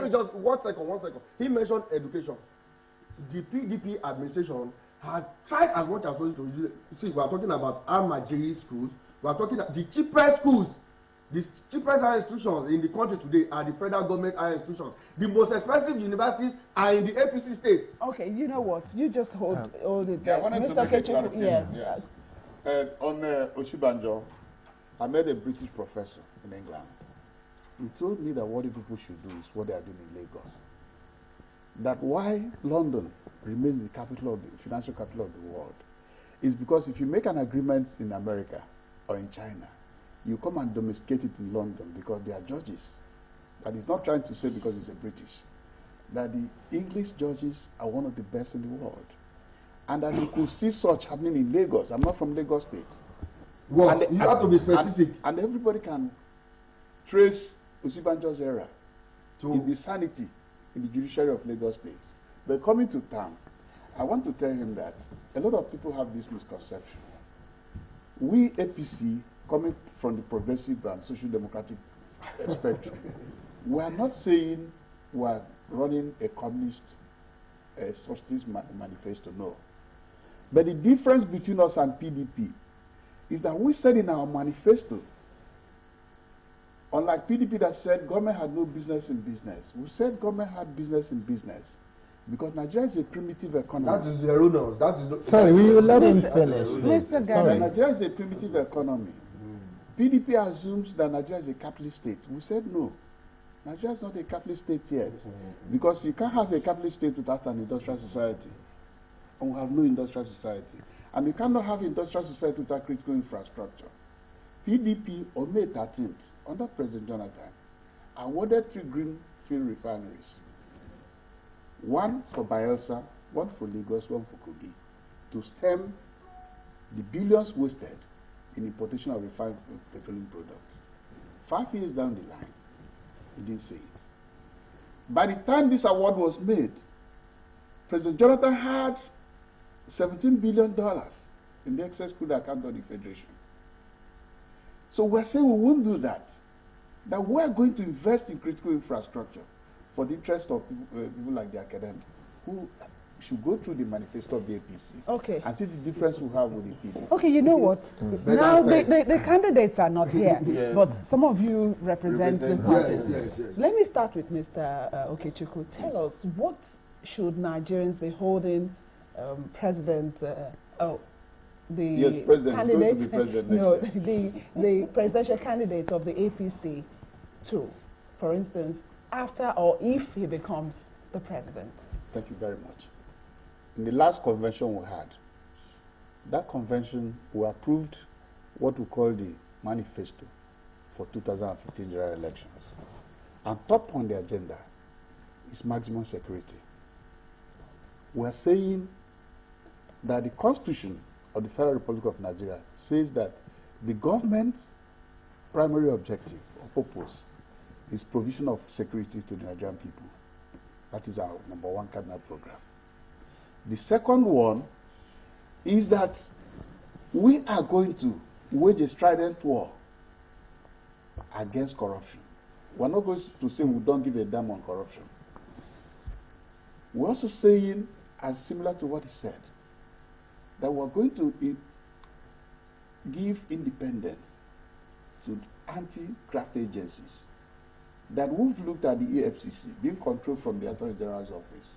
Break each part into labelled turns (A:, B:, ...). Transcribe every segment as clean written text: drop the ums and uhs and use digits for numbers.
A: let me just, 1 second. He mentioned education. The PDP administration has tried as much as possible to see. We are talking about Almajiri schools. We are talking the cheapest schools. The cheapest higher institutions in the country today are the federal government higher institutions. The most expensive universities are in the APC states.
B: Okay, you know what? You just hold it
C: Yeah,
B: there.
C: I wanted to
B: Mr.
C: make a
B: Kechiku, yes.
C: yes. On Oshibanjo, I met a British professor in England. He told me that what the people should do is what they are doing in Lagos. That why London remains the capital of the financial capital of the world is because if you make an agreement in America or in China, you come and domesticate it in London because they are judges. That is not trying to say because it's a British. That the English judges are one of the best in the world. And that you could see such happening in Lagos. I'm not from Lagos State.
A: Well, you have to be specific.
C: And everybody can trace Osibanjo's era to the sanity in the judiciary of Lagos State. But coming to town, I want to tell him that a lot of people have this misconception. We APC, coming from the progressive and social democratic spectrum, we are not saying we are running a communist socialist manifesto, no. But the difference between us and PDP is that we said in our manifesto, unlike PDP that said government had no business in business, we said government had business in business because Nigeria is a primitive economy.
A: That is the erroneous. That is the,
D: sorry, will you let him finish?
B: Mr.
D: Sorry.
C: Nigeria is a primitive economy. PDP assumes that Nigeria is a capitalist state. We said no. Nigeria is not a capitalist state yet because you can't have a capitalist state without an industrial society. And we have no industrial society. And you cannot have industrial society without critical infrastructure. PDP on May 13th, under President Jonathan, awarded 3 greenfield refineries. 1 for Bayelsa, 1 for Lagos, 1 for Kogi, to stem the billions wasted in importation of refined petroleum products. 5 years down the line, he didn't say it. By the time this award was made, President Jonathan had $17 billion in the excess crude account of the Federation. So we're saying we won't do that. That we're going to invest in critical infrastructure for the interest of people like the academic, who should go through the manifesto of the APC and see the difference we have with the PD.
B: Okay, you know what? Now, the candidates are not here, but some of you represent the parties.
A: Yes.
B: Let me start with Mr. Okechukwu. Tell us, what should Nigerians be holding President, the candidate, the presidential candidate of the APC to, for instance, after or if he becomes the president?
C: Thank you very much. In the last convention we had, that convention, we approved what we call the manifesto for 2015 general elections. And top on the agenda is maximum security. We are saying that the Constitution of the Federal Republic of Nigeria says that the government's primary objective or purpose is provision of security to the Nigerian people. That is our #1 cardinal program. The second one is that we are going to wage a strident war against corruption. We're not going to say we don't give a damn on corruption. We're also saying, as similar to what he said, that we're going to give independence to anti-graft agencies that we've looked at the EFCC being controlled from the Attorney General's office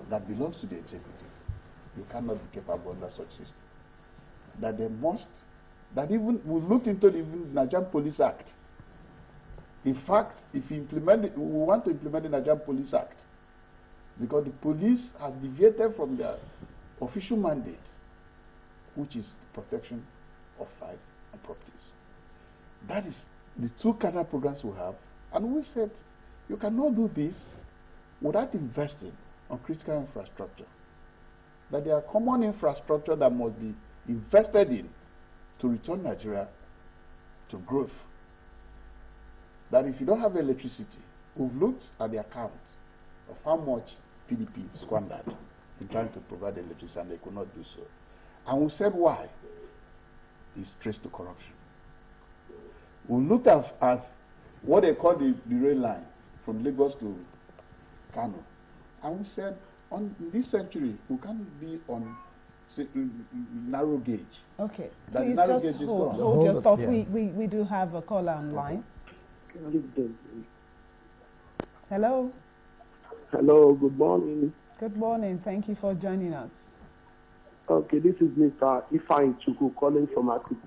C: that belongs to the executive. You cannot be capable under such system. That they must, that even, we've looked into the Nigerian Police Act. In fact, if we implement it, we want to implement the Nigerian Police Act because the police have deviated from their official mandate, which is the protection of life and properties. That is the 2 cardinal programs we have. And we said, you cannot do this without investing on critical infrastructure. That there are common infrastructure that must be invested in to return Nigeria to growth. That if you don't have electricity, we've looked at the account of how much PDP squandered in trying to provide electricity, and they could not do so. And we said why? It's traced to corruption. We looked at what they call the rail line from Lagos to Kano. And we said, in this century, we can't be on narrow gauge.
B: Okay.
C: That
B: Please
C: narrow
B: just
C: gauge is
B: hold
C: gone.
B: your thoughts.
D: Yeah.
B: We do have a caller online. Hello.
E: Hello, good morning.
B: Good morning. Thank you for joining us.
E: Okay, this is Mr. Ifeanyi Chukwu calling from Akutu.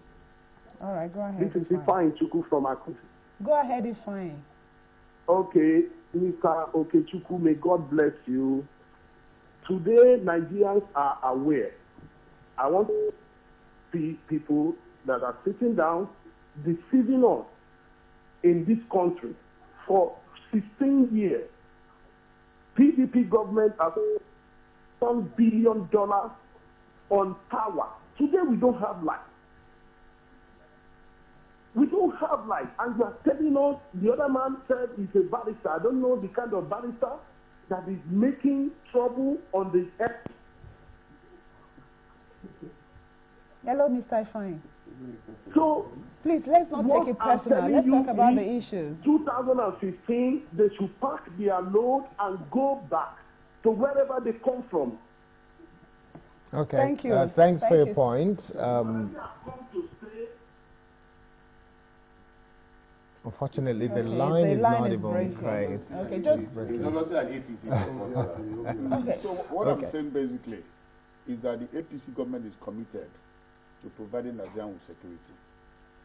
B: All right, go ahead.
E: This is
B: Ifeanyi.
E: Ifeanyi Chukwu from Akutu.
B: Go ahead, Ifeanyi.
E: Okay, Mr. Okechukwu, may God bless you. Today, Nigerians are aware. I want to see people that are sitting down, deceiving us in this country for 16 years. PDP government has $1 billion on power. Today, we don't have light. We don't have light. And you are telling us, the other man said he's a barrister. I don't know the kind of barrister that is making trouble on the earth.
B: Hello, Mr. Ifeanyi.
E: So,
B: Please, let's not take it personal. Let's talk about the issues.
E: 2015, they should pack their load and go back to wherever they come from.
D: Okay.
B: Thank you.
D: Thanks
B: Thank
D: for your
B: you.
D: point.
E: They have come to stay.
D: Unfortunately, the
B: Okay,
D: line
B: the
D: is
B: line
D: not
B: is
D: even
B: breaking.
D: close.
B: Okay, just
A: It's obviously an APC.
B: okay.
C: So what
D: Okay.
C: I'm saying basically is that the APC government is committed to providing Nigerians with security.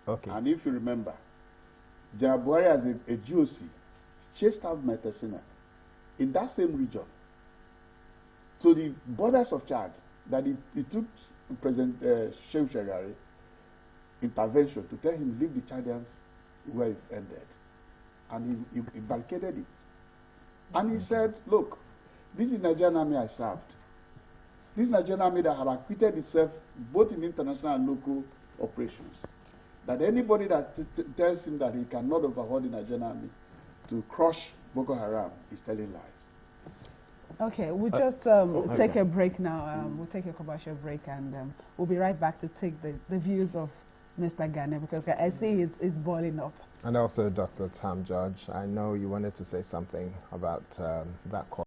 D: Okay.
C: And if you remember, Buhari as a GOC chased out Metesina in that same region. So the borders of Chad, that it took President Shehu Shagari intervention to tell him leave the Chadians where it ended. And he barricaded it. And he said, look, this is Nigerian army I served. This Nigerian army that had acquitted itself both in international and local operations. That anybody that tells him that he cannot overhaul the Nigerian army to crush Boko Haram is telling lies.
B: Okay, we'll just take a break now. We'll take a commercial break, and we'll be right back to take the views of Mr. Ghana, because I see it's boiling up.
D: And also, Dr. Tam George, I know you wanted to say something about that call.